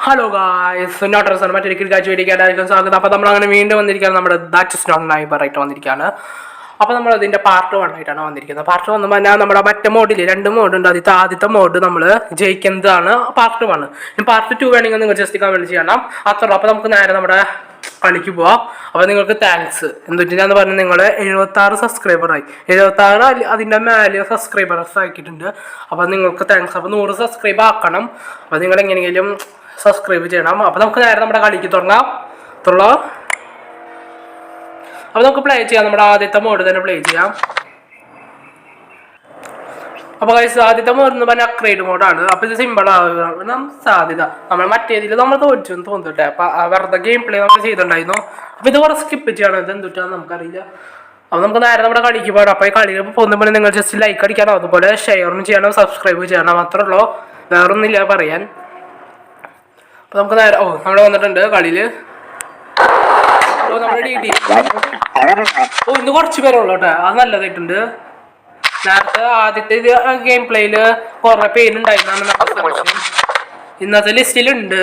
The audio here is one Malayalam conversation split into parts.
ഹലോ ഗായ്സ്, നോട്ടർസാണ് മറ്റൊരു കിടക്കാഴ്ച വേദിക്കാനായിരിക്കും സ്വാഗതം. അപ്പോൾ നമ്മളങ്ങനെ വീണ്ടും വന്നിരിക്കുകയാണ്. നമ്മുടെ ദാറ്റ് ഇസ് നോട്ട് നൈബറായിട്ട് വന്നിരിക്കുകയാണ്. അപ്പോൾ നമ്മൾ അതിൻ്റെ പാർട്ട് 1 ആയിട്ടാണ് വന്നിരിക്കുന്നത്. പാർട്ട് 1 പറഞ്ഞാൽ നമ്മുടെ മറ്റേ മോഡിൽ 2 മോഡുണ്ട്. ആദ്യത്തെ മോഡ് നമ്മൾ ജയിക്കുന്നതാണ് പാർട്ട് 1. ഇനി പാർട്ട് 2 വേണമെങ്കിൽ നിങ്ങൾ ജസ്റ്റ് കമൻറ്റ് ചെയ്യണം. അത്രയുള്ളൂ. അപ്പോൾ നമുക്ക് നേരെ നമ്മുടെ കളിക്ക് പോവാം. അപ്പോൾ നിങ്ങൾക്ക് താങ്ക്സ്. എന്തുവെച്ചാന്ന് പറഞ്ഞാൽ നിങ്ങൾ 76 സബ്സ്ക്രൈബറായി, 76 അതിൻ്റെ മേലെ സബ്സ്ക്രൈബേഴ്സ് ആക്കിയിട്ടുണ്ട്. അപ്പോൾ നിങ്ങൾക്ക് താങ്ക്സ്. അപ്പോൾ 100 സബ്സ്ക്രൈബ് ആക്കണം. അപ്പോൾ നിങ്ങൾ എങ്ങനെയെങ്കിലും സബ്സ്ക്രൈബ് ചെയ്യണം. അപ്പോൾ നമുക്ക് നേരെ നമ്മുടെ കളിക്ക് തുടങ്ങാം. അപ്പോൾ നമുക്ക് പ്ലേ ചെയ്യാം. നമ്മുടെ ആദ്യത്തെ മോഡ് തന്നെ പ്ലേ ചെയ്യാം. അപ്പോൾ ഗൈസ്, ആദ്യത്തെ മോഡ് എന്ന് പറഞ്ഞാൽ അപ്ഗ്രേഡ് മോഡാണ്. അപ്പോൾ ഇത് സിമ്പിൾ ആവാൻ സാധ്യത. നമ്മൾ മറ്റേതിൽ നമ്മൾ തോറ്റു എന്ന് തോന്നിട്ടെ. അപ്പോൾ വെറുതെ ഗെയിം പ്ലേ നമ്മൾ ചെയ്തിട്ടുണ്ടായിരുന്നു. അപ്പോൾ ഇത് കുറച്ച് സ്കിപ്പ് ചെയ്യണം. ഇത് എന്തുട്ടാന്ന് നമുക്കറിയില്ല. അപ്പോൾ നമുക്ക് നേരെ നമ്മുടെ കളിക്ക് പോകണം. അപ്പോൾ ഈ കളിയിൽ പോകുമ്പോൾ നിങ്ങൾ ജസ്റ്റ് ലൈക്ക് അടിക്കണം, അതുപോലെ ഷെയറും ചെയ്യണം, സബ്സ്ക്രൈബ് ചെയ്യണം. മാത്രമേ ഉള്ളൂ, വേറൊന്നുമില്ല പറയാൻ. അപ്പോൾ നമുക്ക് നേരെ നമ്മൾ വന്നിട്ടുണ്ട് കളിയിൽ. നമ്മുടെ DD ഇന്ന് കുറച്ച് പേരുള്ളൂ കേട്ടോ. അത് നല്ലതായിട്ടുണ്ട്. നേരത്തെ ആദ്യത്തെ ഗെയിം പ്ലേയിൽ കുറേ പേരുണ്ടായിരുന്നാണ് നമ്മുടെ സംശയം. ഇന്നത്തെ ലിസ്റ്റിലുണ്ട്,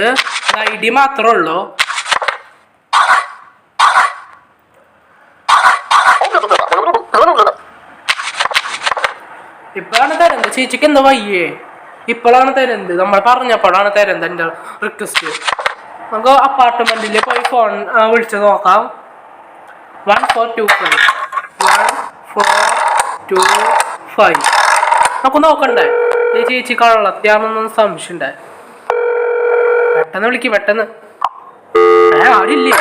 ID മാത്രമേ ഉള്ളൂ. ഇപ്പോഴാണ് തരുന്നത്. ചേച്ചിക്ക് എന്താ വയ്യേ? ഇപ്പോഴാണ് തരുന്നത്. നമ്മൾ പറഞ്ഞപ്പോഴാണ് തരുന്നത് എൻ്റെ റിക്വസ്റ്റ്. നമുക്ക് അപ്പാർട്ട്മെൻറ്റിൽ പോയി ഫോൺ വിളിച്ച് നോക്കാം. 1425 1425 നമുക്ക് നോക്കണ്ടേ? ഈ ചേച്ചി കള്ളത്തിയാണെന്നൊന്നും സംശയമുണ്ടേ. പെട്ടെന്ന് വിളിക്കും, പെട്ടെന്ന്. ആരില്ലേ?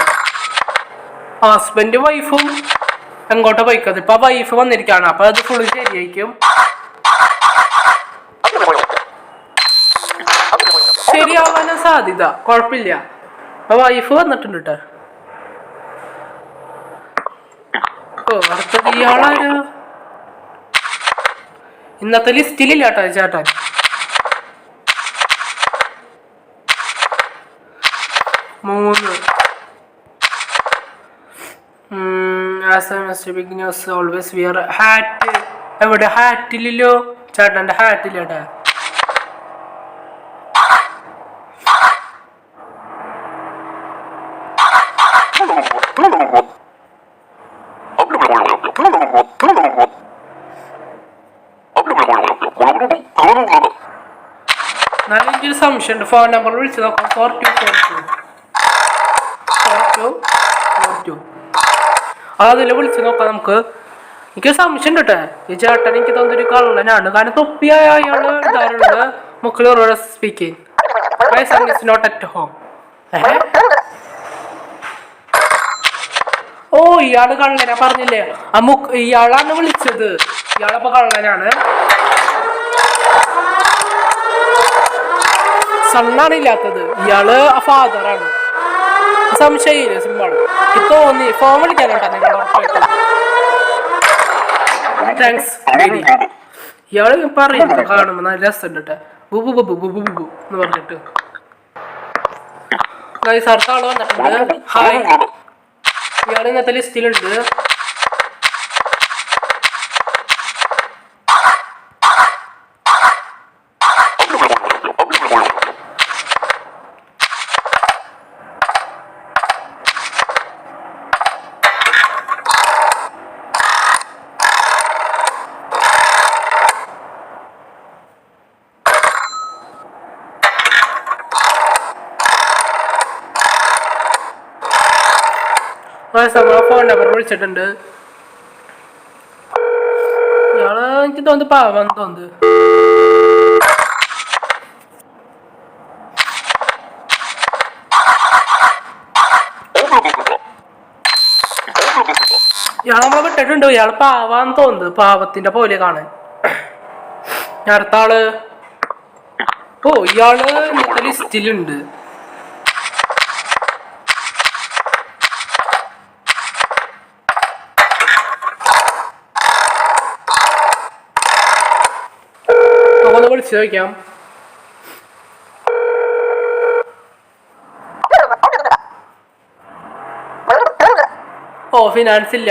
ഹസ്ബൻഡും വൈഫും എങ്ങോട്ടോ പോയിക്കത്. ഇപ്പൊ വൈഫ് വന്നിരിക്കുകയാണ്. അപ്പൊ അത് ഫുള്ള് ശരിയായിരിക്കും. ശരിയാവാനും സാധ്യത, കുഴപ്പമില്ല. അപ്പൊ വൈഫ് വന്നിട്ടുണ്ട് കേട്ടോ. അടുത്തത് ഇയാളാരോ ഇന്നത്തെ ലിസ്റ്റിലില്ല കേട്ടോ ചേട്ടൻ. മൂന്ന് ഓൾവേസ് വിയർ ഹാറ്റ്. എവിടെ ഹാറ്റില്ലല്ലോ ചേട്ടൻ്റെ? ഹാറ്റില്ല ചേട്ടാ. എനിക്കൊരു സംശയമുണ്ട്. ഫോൺ നമ്പർ വിളിച്ച് നോക്കാം. 4242 അതിൽ വിളിച്ച് നോക്കാം നമുക്ക്. എനിക്ക് സംശയമുണ്ട് കേട്ടോ. ഈ ചേട്ടൻ എനിക്ക് തോന്നുന്നൊരു കള്ളനാണ്. കാരണം തൊപ്പിയായ അയാൾ ഇടാറുണ്ട്. മുക്കളോട് speaking. My son is not at home. ഇയാള് കള്ളനാ പറഞ്ഞില്ലേ? ഇയാളാണ് വിളിച്ചത്. ഇയാളപ്പോ കള്ളനാണ്. സണ്ണാണ് ഇല്ലാത്തത്. ഇയാള് ഫാദറാണ്. സംശയമില്ല, സിമ്പിൾ. എനിക്ക് തോന്നി. ഫോൺ വിളിക്കാനോട്ടാ നിങ്ങൾ ഉറപ്പായിട്ടും. താങ്ക്സ്. ഇയാള് പറയുന്നു കാണുമ്പോ നല്ല രസമുണ്ട് കേട്ടോ. ബുബു ബുബു ബുബു ബുബു എന്ന് പറഞ്ഞിട്ട്. അടുത്ത ആള് വന്നിട്ടുണ്ട്. ഹായ്. ഇയാൾ ഇന്നത്തെ ലിസ്റ്റിലുണ്ട്. ഫോൺ നമ്പർ വിളിച്ചിട്ടുണ്ട്. ഇയാള് എനിക്ക് തോന്നുന്നു പാവാന്ന് തോന്നുന്നു. ഇയാൾ നമ്മളെ വിട്ടിട്ടുണ്ട്. ഇയാള് പാവാന്ന് തോന്നുന്നു. പാവത്തിന്റെ പോലെ കാണാൻ. അടുത്ത ആള് ഇയാള് ഇന്നത്തെ ലിസ്റ്റിലുണ്ട്. വിളിച്ചു ചോദിക്കാം. ഫിനാൻസ് ഇല്ല.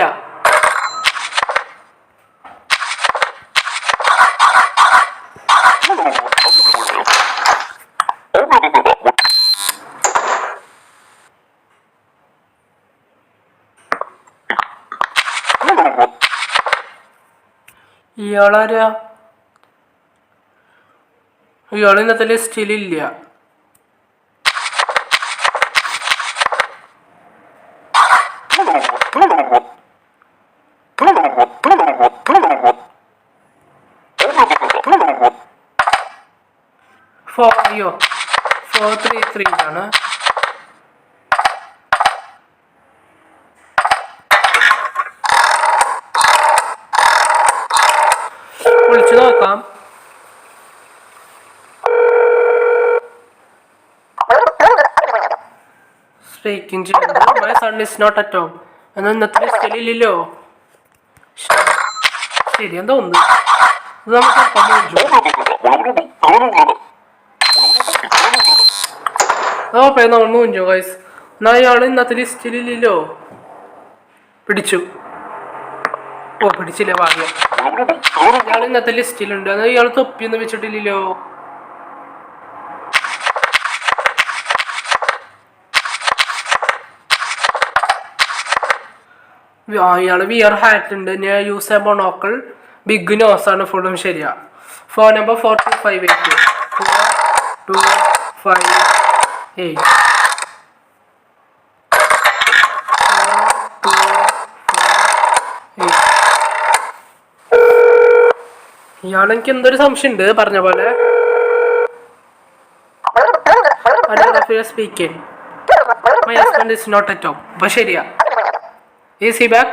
ഇയാളാരാ? ഇയാൾ ഇന്നത്തെ ലിസ്റ്റിലില്ല. അയ്യോ 433 ആണ്. വിളിച്ചു നോക്കാം. സ്പീക്കിംഗ് ചെയ്യുന്നത് my son is not at home. എന്നാൽ ഇന്നത്തെ ലിസ്റ്റിലില്ലല്ലോ. ശരിയെന്ന് തോന്നുന്നു. നമ്മൾ മൂഞ്ചു ഗൈസ്. എന്നാൽ ഇയാൾ ഇന്നത്തെ ലിസ്റ്റിലില്ലല്ലോ. പിടിച്ചു. പിടിച്ചില്ല ഭാഗ്യം. ഇയാൾ ഇന്നത്തെ ലിസ്റ്റിലുണ്ട്. എന്നാൽ ഇയാൾ തൊപ്പിയൊന്നും വെച്ചിട്ടില്ലല്ലോ. ഇയാൾ വിയർ ഹാറ്റ് ഉണ്ട്. ഞാൻ യൂസ് എ ബൊണോക്കിൾ. ബിഗ് നോസ് ആണ്. ഫുള്ളും ശരിയാ. Phone number 4258 4258. ഇയാളെനിക്ക് എന്തൊരു സംശയം ഉണ്ട് പറഞ്ഞ പോലെ. Speaking my husband is not at home. അപ്പൊ ശരിയാ. Is he back?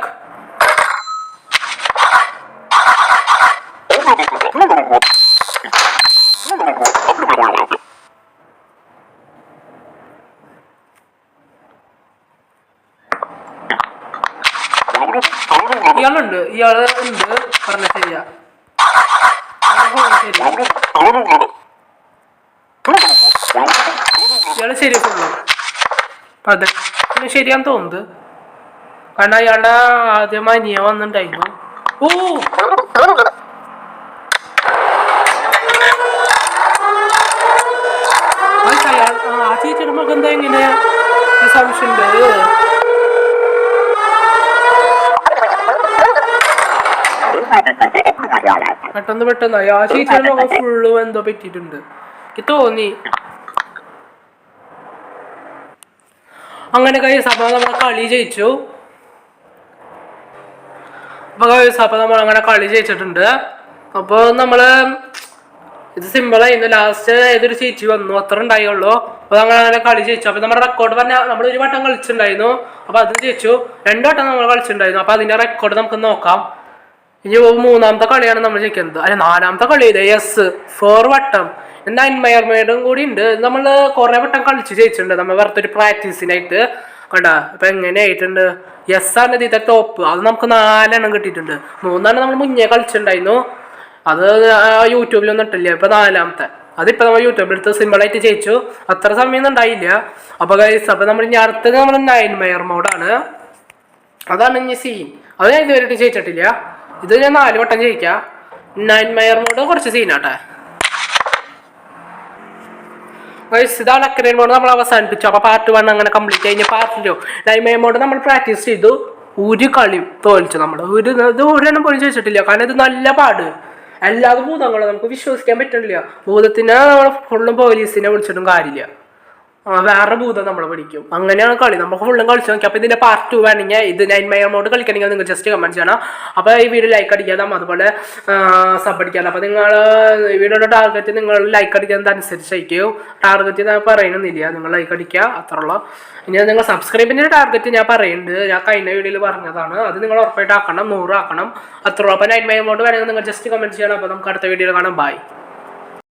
ഇയാളുണ്ട്. പറഞ്ഞ ശരിയാ. ഇയാള് ശരി ഫുള്ളു. അതെ പിന്നെ ശരിയാന്ന് തോന്നുന്നത്. കാരണം അയാളുടെ ആദ്യമായി നിയ വന്നിട്ടുണ്ടായിരുന്നു. ആ ചേച്ചിയുടെ മകൻ എന്താ എങ്ങനെ സംശയമുണ്ട്. പെട്ടെന്ന് ആ ചേച്ചിയുടെ മകൻ ഫുള്ള് എന്തോ പറ്റിയിട്ടുണ്ട് എനിക്ക് തോന്നി. അങ്ങനെ സഭ നമ്മളെ കളി ജയിച്ചു. അപ്പോൾ നമ്മൾ അങ്ങനെ കളി ജയിച്ചിട്ടുണ്ട്. അപ്പോൾ നമ്മൾ ഇത് സിമ്പിളായിരുന്നു. ലാസ്റ്റ് ഏതൊരു ചേച്ചി വന്നു അത്ര ഉണ്ടായുള്ളൂ. അപ്പോൾ അങ്ങനെ കളി ജയിച്ചു. അപ്പോൾ നമ്മുടെ റെക്കോർഡ് പറഞ്ഞാൽ നമ്മൾ ഒരു വട്ടം കളിച്ചിട്ടുണ്ടായിരുന്നു. അപ്പോൾ അതും ജയിച്ചു. 2 വട്ടം നമ്മൾ കളിച്ചിട്ടുണ്ടായിരുന്നു. അപ്പോൾ അതിൻ്റെ റെക്കോർഡ് നമുക്ക് നോക്കാം. ഇനി 3ാമത്തെ കളിയാണ് നമ്മൾ ജയിക്കുന്നത്. അല്ല 4ാമത്തെ കളി ഇത്. 4 വട്ടം. എന്താ അൻമയർമേഡും കൂടി ഉണ്ട്. നമ്മൾ കുറേ വട്ടം കളിച്ച് ജയിച്ചിട്ടുണ്ട്. നമ്മൾ വെറുതെ ഒരു പ്രാക്ടീസിനായിട്ട് കണ്ടാ. ഇപ്പം എങ്ങനെയായിട്ടുണ്ട്. ആണ് ഇതിൻ്റെ ടോപ്പ്. അത് നമുക്ക് 4 കിട്ടിയിട്ടുണ്ട്. 3 നമ്മൾ മുന്നേ കളിച്ചിട്ടുണ്ടായിരുന്നു. അത് യൂട്യൂബിലൊന്നും ഇട്ടില്ല. ഇപ്പം 4ാമത്തെ അതിപ്പോൾ നമ്മൾ യൂട്യൂബിലെടുത്ത് സിമ്പിളായിട്ട് ജയിച്ചു. അത്ര സമയമൊന്നും ഉണ്ടായില്ല. അപ്പോൾ നമ്മൾ ഇനി അടുത്തത് നമ്മൾ 9 മയർ മോഡാണ്. അതാണ് ഇനി സീൻ. അത് ഞാൻ ഇതുവരെയായിട്ട് ജയിച്ചിട്ടില്ല. ഇത് ഞാൻ 4 വട്ടം ജയിക്കാം. 9 മയർ മോഡ് കുറച്ച് സീനാട്ടെ. ഇതാണ് അക്രൈൻ മോഡ് നമ്മൾ അവസാനിപ്പിച്ചു. അപ്പോൾ പാർട്ട് 1 അങ്ങനെ കംപ്ലീറ്റ് കഴിഞ്ഞ പാർട്ട് 9 മയർ മോഡ് നമ്മൾ പ്രാക്ടീസ് ചെയ്തു. ഒരു കളി തോൽച്ചു. നമ്മൾ ഒരെണ്ണം പോലും ചോദിച്ചിട്ടില്ല. കാരണം ഇത് നല്ല പാട്. അല്ലാതെ ഭൂതങ്ങളും നമുക്ക് വിശ്വസിക്കാൻ പറ്റണില്ല. ഭൂതത്തിനെ നമ്മൾ ഫുള്ളും പോലീസിനെ വിളിച്ചിട്ടും കാര്യമില്ല. വേറെ ഭൂതം നമ്മൾ പിടിക്കും. അങ്ങനെയാണ് കളി. നമുക്ക് ഫുള്ളും കളിച്ച് നോക്കി. അപ്പോൾ ഇതിൻ്റെ പാർട്ട് 2 വേണമെങ്കിൽ ഇത് 9 മയർ മോഡ് കളിക്കണമെങ്കിൽ നിങ്ങൾ ജസ്റ്റ് കമൻറ്റ് ചെയ്യണം. അപ്പോൾ ഈ വീഡിയോ ലൈക്ക് അടിക്കാം, അതുപോലെ സബ് അടിക്കാം. അപ്പോൾ നിങ്ങൾ ഈ വീഡിയോയുടെ ടാർഗറ്റ് നിങ്ങൾ ലൈക്ക് അടിക്കുന്നതനുസരിച്ചായിരിക്കും. ടാർഗറ്റ് ഞാൻ പറയണമെന്നില്ല. നിങ്ങൾ ലൈക്ക് അടിക്കുക അത്രയുള്ള. ഇനി നിങ്ങൾ സബ്സ്ക്രൈബിൻ്റെ ടാർഗറ്റ് ഞാൻ പറയുന്നുണ്ട്. ഞാൻ കഴിഞ്ഞ വീഡിയോയിൽ പറഞ്ഞതാണ്. അത് നിങ്ങൾ ഉറപ്പായിട്ട് ആക്കണം. 100 ആക്കണം അത്രയുള്ള. അപ്പോൾ 9 മയർ മോഡ് വേണമെങ്കിൽ നിങ്ങൾ ജസ്റ്റ് കമൻറ്റ് ചെയ്യണം. അപ്പോൾ നമുക്ക് അടുത്ത വീഡിയോയിൽ കാണാം. ബൈ.